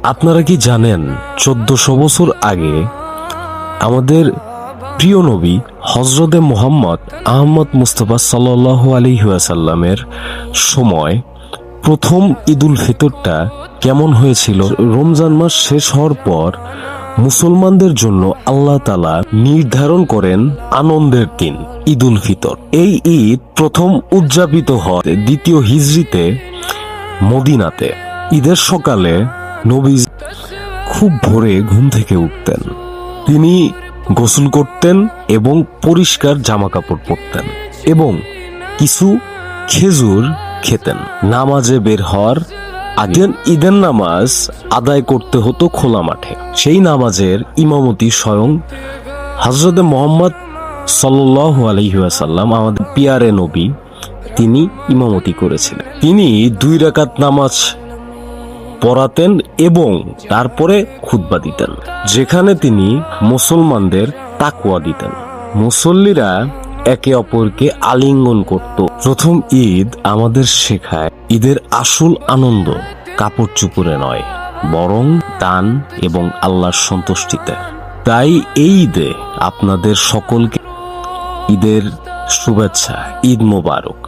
আপনারা কি জানেন 1400 বছর আগে আমাদের প্রিয় নবী হযরতে মুহাম্মদ আহমদ মুস্তাফা সাল্লাল্লাহু আলাইহি ওয়াসাল্লামের সময় প্রথম ঈদুল ফিতরটা কেমন হয়েছিল? রমজান মাস শেষ হওয়ার পর মুসলমানদের জন্য আল্লাহ তাআলা নির্ধারণ করেন আনন্দের দিন ঈদুল ফিতর। এই ঈদ প্রথম উদযাপিত হয় দ্বিতীয় হিজরিতে মদিনাতে। ঈদের সকালে নবী খুব ভোরে ঘুম থেকে উঠতেন। তিনি গোসল করতেন এবং পরিষ্কার জামা কাপড় পরতেন এবং কিছু খেজুর খেতেন। নামাজে বের হওয়ার আগে ঈদের নামাজ আদায় করতে হতো খোলা মাঠে। সেই নামাজের ইমামতি স্বয়ং হযরতে মুহাম্মদ সাল্লাল্লাহু আলাইহি ওয়াসাল্লাম, আমাদের পিয়ারে নবী, তিনি ইমামতি করেছিলেন। তিনি 2 রাকাত নামাজ পড়াতেন এবং তারপরে খুতবা দিতেন, যেখানে তিনি মুসলমানদের তাকওয়া দিতেন। মুসল্লিরা একে অপরকে আলিঙ্গন করত। প্রথম ঈদ আমাদের শেখায় ঈদের আসল আনন্দ কাপড় চোপড়ে নয়, বরং দান এবং আল্লাহর সন্তুষ্টিতে। তাই এই ঈদে আপনাদের সকলকে ঈদের শুভেচ্ছা, ঈদ মোবারক।